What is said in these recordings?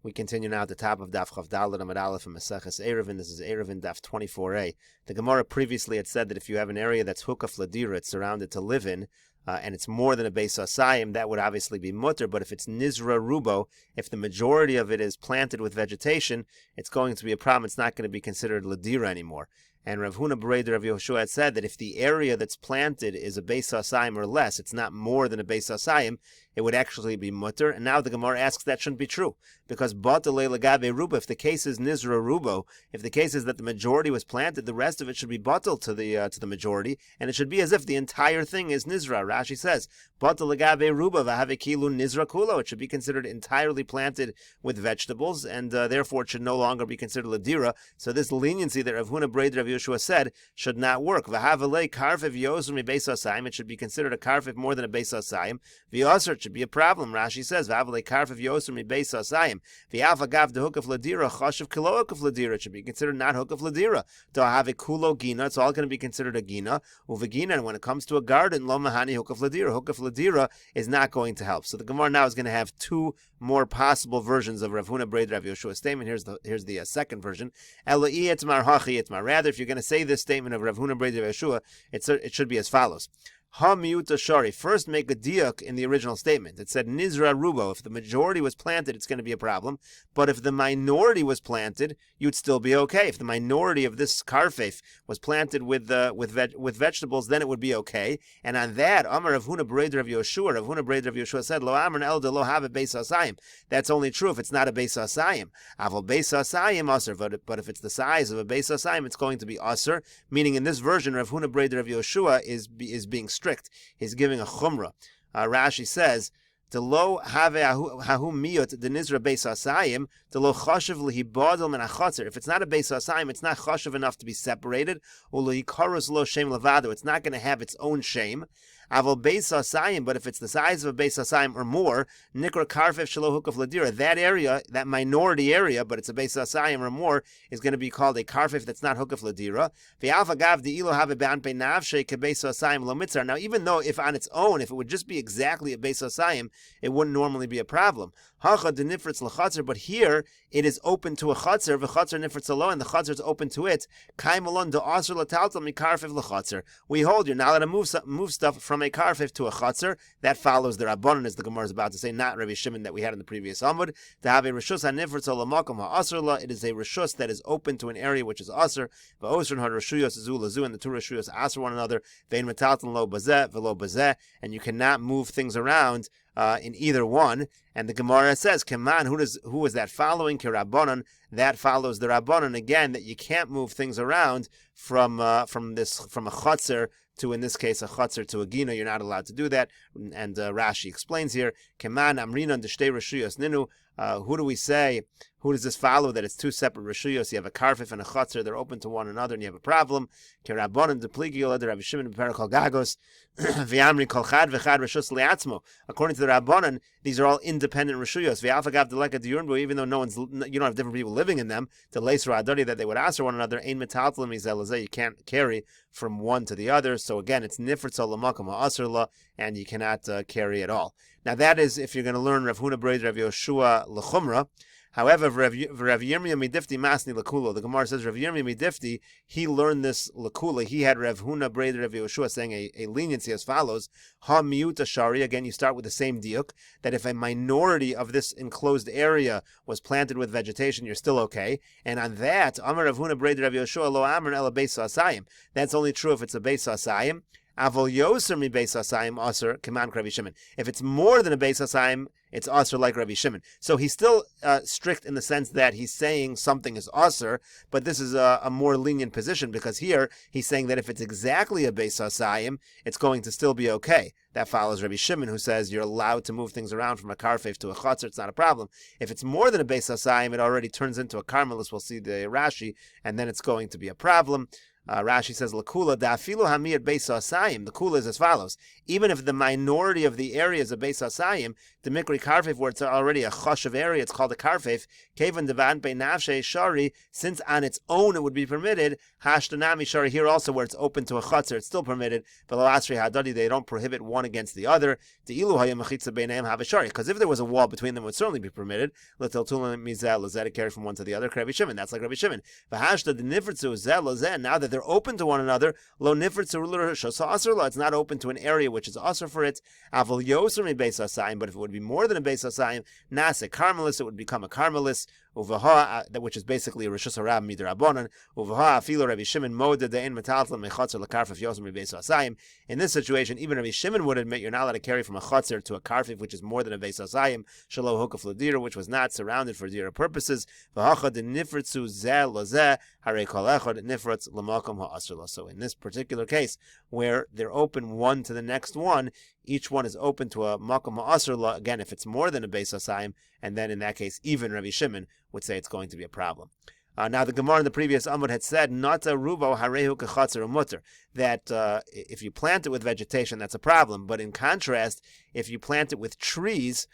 We continue now at the top of Daf Chavdalad Amud Aleph and Meseches Eruvin. This is Eruvin Daf 24a. The Gemara previously had said that if you have an area that's hukaf ladira, it's surrounded to live in, and it's more than a beis asayim, that would obviously be mutter. But if it's nizra rubo, if the majority of it is planted with vegetation, it's going to be a problem. It's not going to be considered ladira anymore. And Rav Huna Bereder Rav Yehoshua had said that if the area that's planted is a beis asayim or less, it's not more than a beis asayim, it would actually be mutter. And now the Gemara asks that shouldn't be true, because batalei lagabe ruba, if the case is nizra rubo, if the case is that the majority was planted, the rest of it should be batal to the majority, and it should be as if the entire thing is nizra. Rashi says batal lagabe ruba v'have kilu nizra kulo. It should be considered entirely planted with vegetables, and therefore it should no longer be considered ladira. So this leniency that Rav Huna Bereder Rav Yehoshua said should not work. V'havelei karfev yoser mi beis asayim. It should be considered a karfev more than a beis asayim. V'yoser, it should be a problem. Rashi says v'havelei karfev yoser mi beis asayim. V'av agav de hukaf ladira chashav kilo hukaf ladira. It should be considered not hukaf ladira. To have a kulo gina, it's all going to be considered a gina. Uvegina, and when it comes to a garden, lo mahani hukaf ladira. Hukaf ladira is not going to help. So the Gemara now is going to have two more possible versions of Rav Huna Bereder Rav Yehoshua's statement. Here's the second version. Eloi etmar hachi etmar. Rather, if you're going to say this statement of Rav Huna Bereder Rav Yehoshua, it should be as follows. Ha miuta shari. First, make a diuk in the original statement. It said nizra rubo. If the majority was planted, it's going to be a problem. But if the minority was planted, you'd still be okay. If the minority of this karfef was planted with vegetables, then it would be okay. And on that, Amar Rav Huna Bereder Rav Yehoshua, Rav Huna Bereder Rav Yehoshua said, Lo amar el de lo have a beis asayim. That's only true if it's not a beis asayim. Aval beis asayim aser. But if it's the size of a beis asayim, it's going to be aser. Meaning, in this version, Rav Huna Bereder Rav Yehoshua is being strict. He's giving a chumrah. Rashi says, "De lo have hahu miyot de nizra beis asayim, de lo chashav lehibadel min achatzer." If it's not a beis asayim, it's not chashav enough to be separated. Uli karus lo shem levado. It's not going to have its own shame. Aval beis asayim, but if it's the size of a beis asayim or more, nikra karfef shelo hukaf ladira. That area, that minority area, but it's a beis asayim or more, is going to be called a karfef that's not hukaf ladira. Ve'alfa gav deilo have a be'anpei navshe kebeis asayim lo mitzar. Now, even though if on its own, if it would just be exactly a beis asayim, it wouldn't normally be a problem. Hacha de nifritz l'chatzer, but here it is open to a chatzer. V'chatzer nifritz alo, and the chatzer is open to it. Kai malon de aser lataltal mi karfef l'chatzer. We hold you're not allowed to move stuff from a karfef to a chatzer. That follows the rabbanon, as the Gemara is about to say, not Rabbi Shimon that we had in the previous Amud. To have a rishus hanifritz alamakom ha'aser la, it is a rishus that is open to an area which is aser. V'osern ha'rishuyos zu lazu, and the two rishuyos aser one another. Vein metalton lo bazeh v'lo bazeh, and you cannot move things around in either one. And the Gemara says, Keman, who is that following? Kirabbanon, that follows the Rabbanon again, that you can't move things around from a chotzer to, in this case, a chotzer to a gina. You're not allowed to do that. And Rashi explains here, Keman amrinon deshtei reshuyos ninu. Who do we say? Who does this follow? That it's two separate reshuyos. You have a karfif and a chotzer. They're open to one another, and you have a problem. Kirabbanon depligi olad Rabbi Shimon b'perakol gagos v'amri kol chad v'chad reshus le'atzmo. According to the Rabbanon, these are all independent reshuyos. V'alfa gav deleka diurnbo, even though you don't have different people living in them. The leisra adari, that they would answer one another. Ein metaltalim izelazeh. You can't carry from one to the other. So again, it's nifritz olamakom ha'aser, and you cannot carry at all. Now that is if you're going to learn Rav Huna Bereder Rav Yehoshua l'chumra. However, Rav Yirmiyah midifti masni l'kulo. The Gemara says Rav Yirmiyah midifti, he learned this l'kula. He had Rav Huna Bereder Rav Yehoshua saying a leniency as follows: Ha miuta shari. Again, you start with the same diuk, that if a minority of this enclosed area was planted with vegetation, you're still okay. And on that, Amar Rav Huna Bereder Rav Yehoshua lo amar ela beis asayim. That's only true if it's a beis asayim. Avol yoser mi beis asayim aser keman Rabbi Shimon. If it's more than a beis asayim, it's aser like Rabbi Shimon. So he's still strict in the sense that he's saying something is aser, but this is a more lenient position, because here he's saying that if it's exactly a beis asayim, it's going to still be okay. That follows Rabbi Shimon, who says you're allowed to move things around from a karfef to a chotzer. It's not a problem. If it's more than a beis asayim, it already turns into a karmelis. We'll see the Rashi, and then it's going to be a problem. Rashi says, Lakula da'afilu hamiyat beis asayim. The kula is as follows. Even if the minority of the area is a beis asayim, the mikri karfef, where it's already a choshev area, it's called a karfef, kevan devan be nafshe shari, since on its own it would be permitted, hashtanami shari, here also where it's open to a chotzer, it's still permitted, v'lo asri hadadi, they don't prohibit one against the other, de'ilu hayam mechitza beineim havashari, because if there was a wall between them, it would certainly be permitted, l'tel tulan mizel, l'zeh, carry from one to the other, Rabbi Shimon, that's like Rabbi Shimon. V'hashta the nifritzu zeh l'zeh, now that they're open to one another, lo nifritzu l'rishos asr lo, it's not open to an area which is asr for it, avol yoser mi beis asayim, but if it would be more than a beis asayim, nase karmelis, it would become a karmelis, uvaha, which is basically a rishus harab midrabanan, uvaha afilo Rabbi Shimon moda de'en metaltlan mechatzer lekarfif yoser mi beis asayim. In this situation, even Rabbi Shimon would admit you're not allowed to carry from a chotzer to a karfif, which is more than a beis asayim, shelo hukaf l'dira, which was not surrounded for dira purposes. V'hacha de nifritzu zeh lozeh harei kol echad nifritz l'makom ha'asr lo. So in this particular case, where they're open one to the next one, each one is open to a makom ha'asr lo. Again, if it's more than a beis asayim, and then in that case, even Rabbi Shimon would say it's going to be a problem. Now the Gemara in the previous Amud had said, "Nata rubo harehu kechatzer umutter," that if you plant it with vegetation, that's a problem. But in contrast, if you plant it with trees,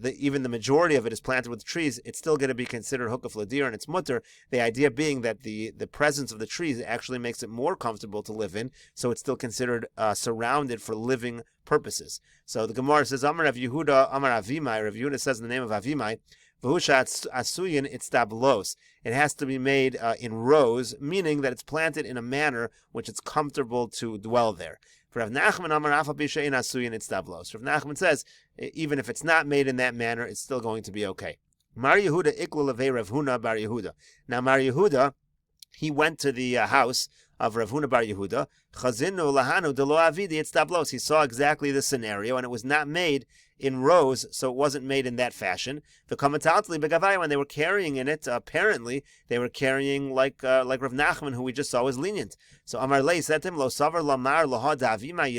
even the majority of it is planted with trees, it's still going to be considered hukaf ladir and it's mutter. The idea being that the presence of the trees actually makes it more comfortable to live in, so it's still considered surrounded for living purposes. So the Gemara says, "Amar Rav Yehuda, Amar Avimai." Rav Yehuda says in the name of Avimai, "V'husha asuyin itztablos." It has to be made in rows, meaning that it's planted in a manner which it's comfortable to dwell there. For Rav Nachman, Amar Afa B'Shein asuyin itztablos. Rav Nachman says, even if it's not made in that manner, it's still going to be okay. Mar Yehuda iklu levei Rav Huna bar Yehuda. Now Mar Yehuda, he went to the house of Rav Huna bar Yehuda. Chazinu lahanu delo avidi itztablos. He saw exactly the scenario, and it was not made in rows, so it wasn't made in that fashion. The kamatatli begavai, when they were carrying in it, apparently they were carrying like Rav Nachman, who we just saw was lenient. So Amar Lei said to him, "Lo savar lamar loha davimai."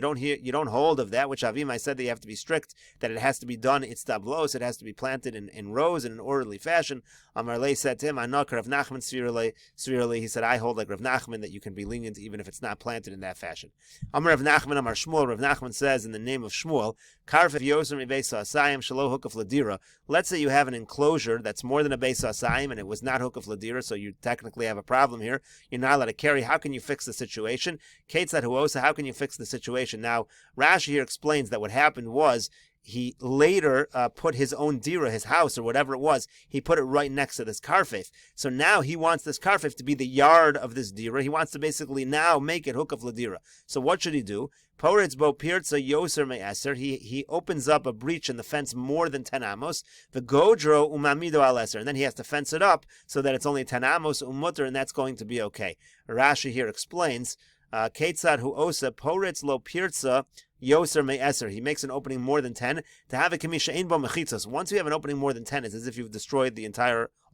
You don't hold of that which Avimai said that you have to be strict, that it has to be done itztablos, it has to be planted in rows in an orderly fashion. Amar Lei said to him, "Anak Rav Nachman svirli." He said, "I hold like Rav Nachman that you can be lenient even if it's not planted in that fashion." Amar Rav Nachman, Amar Shmuel. Rav Nachman says in the name of Shmuel, "Karfef yoser mi beis asayim shelo hukaf ladira." Let's say you have an enclosure that's more than a beis asayim and it was not hukaf ladira, so you technically have a problem here. You're not allowed to carry. How can you fix the situation? Keitzad huosa, how can you fix the situation? Now, Rashi here explains that what happened was he later put his own dira, his house or whatever it was, he put it right next to this karfef. So now he wants this karfef to be the yard of this dira. He wants to basically now make it hukaf ladira. So what should he do? Poritz bo pirtza yoser me'eser. He opens up a breach in the fence more than 10 amos. The godro umamido al eser. And then he has to fence it up so that it's only 10 amos umutter, and that's going to be okay. Rashi here explains, Keitzad hu osa poritz lo pirtza yoser me'eser. He makes an opening more than 10. To have a kamisha ein bo mechitzos. Once you have an opening more than 10, it's as if you've destroyed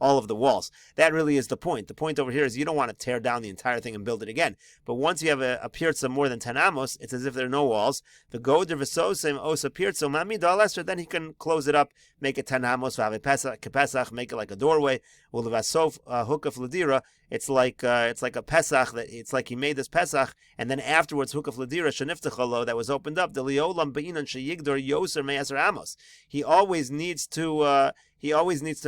all of the walls. That really is the point. The point over here is you don't want to tear down the entire thing and build it again. But once you have a pirza more than 10 amos, it's as if there are no walls. The goder v'sosem osa pirzo mami dal, then he can close it up, make it 10 amos, have a pesach, make it like a doorway. Well, the vasof hukaf ladira, it's like a pesach, it's like he made this pesach, and then afterwards hukaf ladira sheniftachalo, that was opened up. The liolam beinan sheyigdor yoser me'aser amos. He always needs to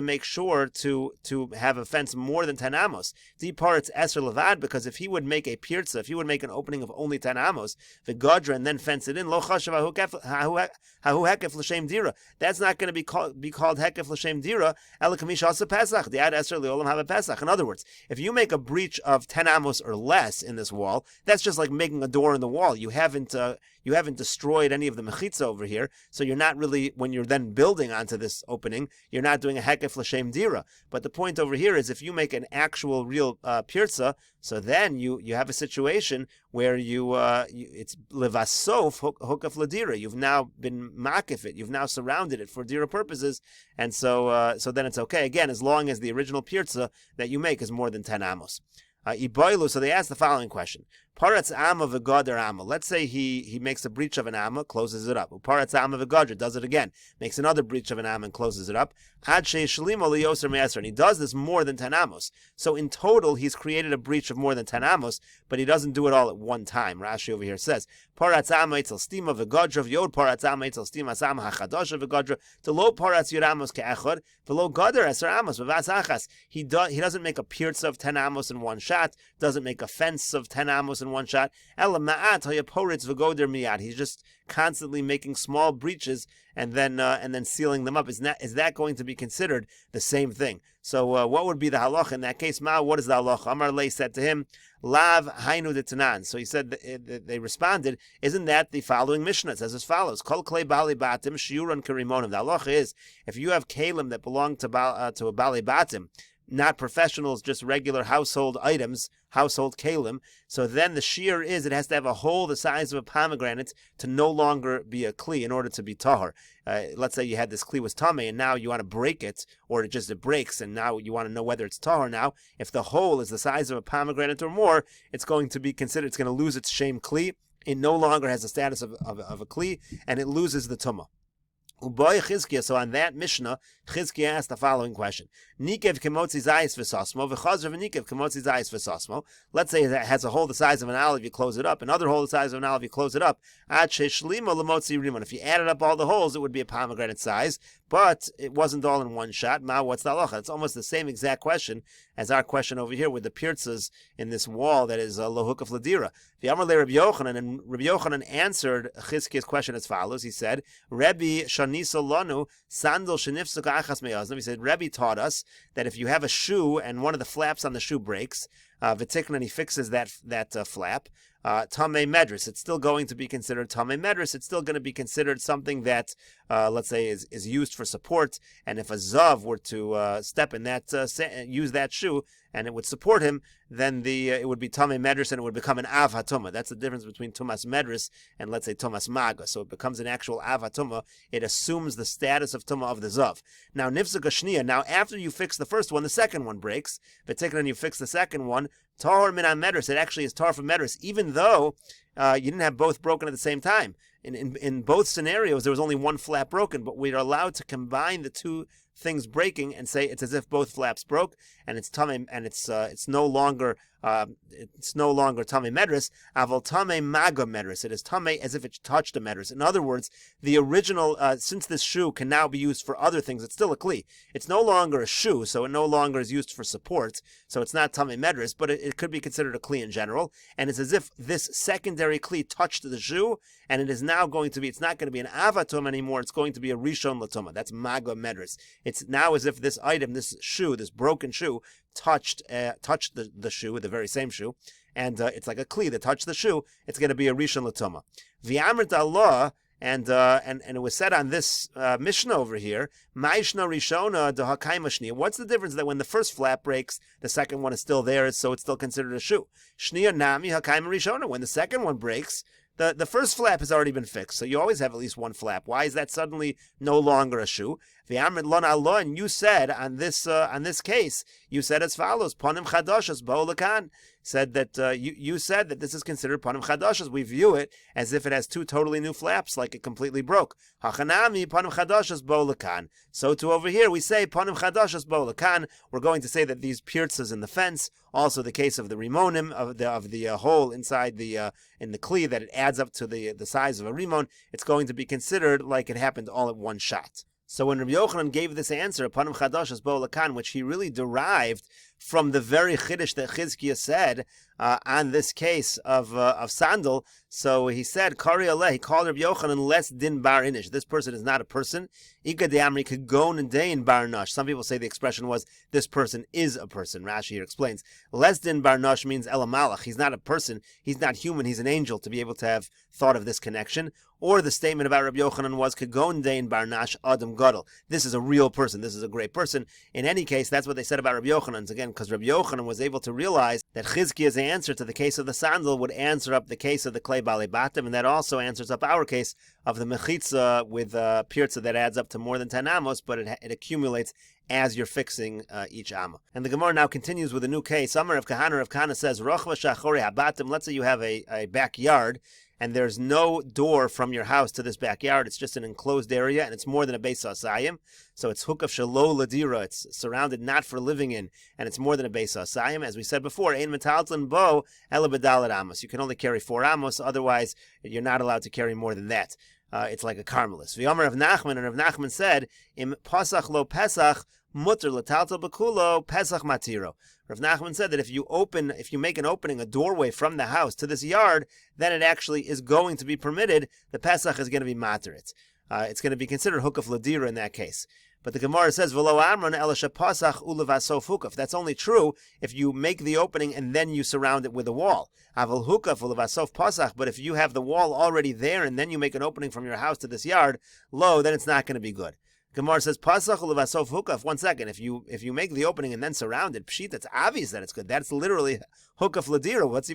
make sure to have a fence more than 10 amos. Dipar it's eser levad, because if he would make a pirza, if he would make an opening of only 10 amos, the godra, and then fence it in, lo chashav hahu hekef l'shem dira. That's not going to be called hekef l'shem dira. Ela kamish asa pesach. The ad eser leolam have a pesach. In other words, if you make a breach of 10 amos or less in this wall, that's just like making a door in the wall. You haven't destroyed any of the mechitza over here, so you're not really, when you're then building onto this opening, you're not doing a hekef l'shem dira. But the point over here is if you make an actual real pirza, so then you have a situation where it's levasof hukaf ladira. You've now been makif it. You've now surrounded it for dira purposes, and so then it's okay again as long as the original pirza that you make is more than 10 amos. So they asked the following question: Paratz amma v'gader amma. Let's say he makes a breach of an amma, closes it up. Paratz amma v'gader, does it again, makes another breach of an amma and closes it up. Ad she'yishlim li yoser me'eser, and he does this more than 10 amos. So in total, he's created a breach of more than 10 amos, but he doesn't do it all at one time. Rashi over here says, Paratz amma etzel stima v'gadra v'yod paratz amma etzel stima sama hachadasha v'gadra to lo paratz yod amos ke'echad v'lo gader eser amos v'vas achas. He doesn't make a pirza of 10 amos in one shot, doesn't make a fence of 10 amos in one shot. Ela ma'at hayaporitz v'goder miyad. He's just constantly making small breaches and then sealing them up. Is that going to be considered the same thing? So what would be the halacha in that case? Ma, what is the halacha? Amar Lei said to him, Lav hainu detanan. So he said, they responded, isn't that the following Mishnah? It says as follows: Kol klei bali batim shiuran karimonim. The halacha is, if you have kalim that belong to a bali batim, not professionals, just regular household items, household kalim, so then the shear is it has to have a hole the size of a pomegranate to no longer be a kli in order to be tahor. Let's say you had this kli was tameh and now you want to break it, or it breaks and now you want to know whether it's tahor now. If the hole is the size of a pomegranate or more, it's going to be considered, it's going to lose its shame kli. It no longer has the status of a kli and it loses the tumah. So on that Mishnah, Chizkiah asked the following question: Nikev kemotzi zayis v'sasmo v'chazrav nikev kemotzi zayis v'sasmo. Let's say it has a hole the size of an olive, you close it up. Another hole the size of an olive, you close it up. Ad sheshlimo lemotzi rimon. If you added up all the holes, it would be a pomegranate size, but it wasn't all in one shot. Ma, what's the halacha? It's almost the same exact question as our question over here with the pirtzas in this wall that is lohuk of ladira. The Amar le Rabbi Yochanan, and Rabbi Yochanan answered Chizkiah's question as follows. He said, Rebbe Shanisa Lanu Sandal Shenifsuka Achas Meyaznim. He said, Rebbe taught us that if you have a shoe and one of the flaps on the shoe breaks, V'tiknan, he fixes that flap, Tamei Medris, it's still going to be considered Tamei Medris. It's still going to be considered something that, let's say, is used for support. And if a Zav were to step in that, use that shoe, and it would support him, then it would be Tamei Medris, and it would become an Av HaTumah. That's the difference between Tumas Medris and, let's say, Tumas Maga. So it becomes an actual Av HaTumah. It assumes the status of Tumah of the Zav. Now, Nifzak Shniya, now after you fix the first one, the second one breaks. V'tiknan, you fix the second one, Tahor min medris. It actually is tar from medris, even though you didn't have both broken at the same time. In both scenarios, there was only one flap broken, but we are allowed to combine the two things breaking and say it's as if both flaps broke, and it's tamei, and it's no longer tamei medris. Aval tamei maga medris. It is tamei as if it touched a medris. In other words, the original, since this shoe can now be used for other things, it's still a kli. It's no longer a shoe, so it no longer is used for support. So it's not tamei medris, but it could be considered a kli in general. And it's as if this secondary kli touched the shoe, and it is now going to be. It's not going to be an avatum anymore. It's going to be a rishon latuma. That's maga medris. It's now as if this item, this shoe, this broken shoe, touched the shoe, the very same shoe, and it's like a kli that touched the shoe. It's going to be a rishon latuma. V'amrit Allah, and it was said on this Mishnah over here, Ma'ishna Rishona dehakaima shniya. What's the difference that when the first flap breaks, the second one is still there, so it's still considered a shoe? Shniya nami hakaima Rishona. When the second one breaks, the first flap has already been fixed, so you always have at least one flap. Why is that suddenly no longer a shoe? And you said on this case, you said as follows: Panim chadashas bo'olakan. Said that you said that this is considered panim chadashas. We view it as if it has two totally new flaps, like it completely broke. Hachanami panim chadashas bo'olakan. So to over here we say panim chadashas bo'olakan. We're going to say that these pirtzas in the fence, also the case of the rimonim of the hole inside in the kli, that it adds up to the size of a rimon. It's going to be considered like it happened all at one shot. So when Rabbi Yochanan gave this answer, Panim Chadashas Bo'olakan, which he really derived from the very chiddush that Chizkiah said on this case of sandal, so he said, Kari Aleh, he called Rabbi Yochanan less din bar inish. This person is not a person. Ika de amri kagon and dein bar nash. Some people say the expression was, this person is a person. Rashi here explains. Less din bar nash means elamalach. He's not a person. He's not human. He's an angel, to be able to have thought of this connection. Or the statement about Rabbi Yochanan was, kagon dein bar nash adam gadol. This is a real person. This is a great person. In any case, that's what they said about Rabbi Yochanan. Again, because Rabbi Yochanan was able to realize that Chizkiah's answer to the case of the sandal would answer up the case of the klei balei batim, and that also answers up our case of the mechitza with pirza that adds up to more than 10 amos, but it accumulates as you're fixing each amma. And the Gemara now continues with a new case. Amar of Kahana says, Rochva shachori habatim. Let's say you have a backyard, and there's no door from your house to this backyard. It's just an enclosed area, and it's more than a beis hasayim. So it's hukaf shelo ladira. It's surrounded not for living in, and it's more than a beis hasayim. As we said before, ein metaltlin bo ela bedalet amos. You can only carry 4 amos. Otherwise, you're not allowed to carry more than that. It's like a carmelis. V'yomer Rav Nachman, and Rav Nachman said, Im pasach lo pesach, mutter letaltel bekulo, pesach matiro. Rav Nachman said that if you make an opening, a doorway from the house to this yard, then it actually is going to be permitted. The pesach is going to be materit. It's going to be considered hukaf ladira in that case. But the Gemara says, "V'lo amron elisha pasach ulevasof hukaf." That's only true if you make the opening and then you surround it with a wall. Aval hukaf ulevasof pasach. But if you have the wall already there and then you make an opening from your house to this yard, then it's not going to be good. Gemara says, Pasach ulevasof hukaf. 1 second. If you make the opening and then surround it, pshit, it's obvious that it's good. That's literally hukaf ladira. What's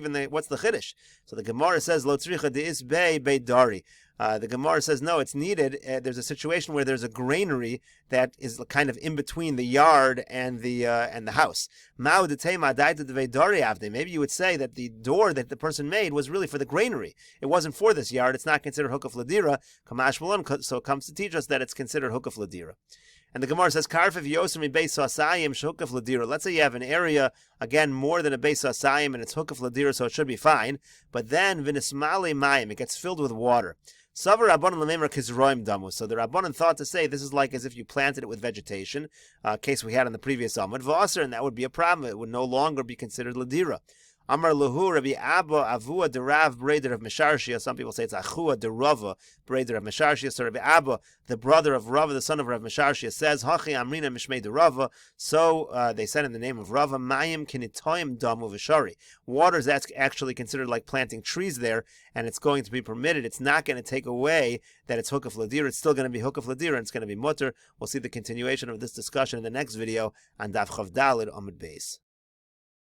the chiddush? So the Gemara says, Lo tzricha deis bei dari. The Gemara says, no, it's needed. There's a situation where there's a granary that is kind of in between the yard and the house. Maybe you would say that the door that the person made was really for the granary. It wasn't for this yard. It's not considered hukaf ladira. So it comes to teach us that it's considered hukaf ladira. And the Gemara says, let's say you have an area, again, more than a beis hasayim, and it's hukaf ladira, so it should be fine. But then, v'nismali mayim, it gets filled with water. So the Rabbanan thought to say this is like as if you planted it with vegetation, case we had on the previous Amud V'asr, and that would be a problem. It would no longer be considered ladira. Amar Lahu Rabbi Abba Avua Derav Breder of Mesharshia. Some people say it's Achua Derava Breder of Mesharshia. So Rabbi Abba, the brother of Rava, the son of Rav Mesharshia, says Hachi Amrina Mishmei Derava. So they said in the name of Rava, Mayim Kinitoim Damu Vishari. Water is actually considered like planting trees there, and it's going to be permitted. It's not going to take away that it's hukaf ladira. It's still going to be hukaf ladira, and it's going to be mutter. We'll see the continuation of this discussion in the next video on Daf Chavdalid Amud Beis.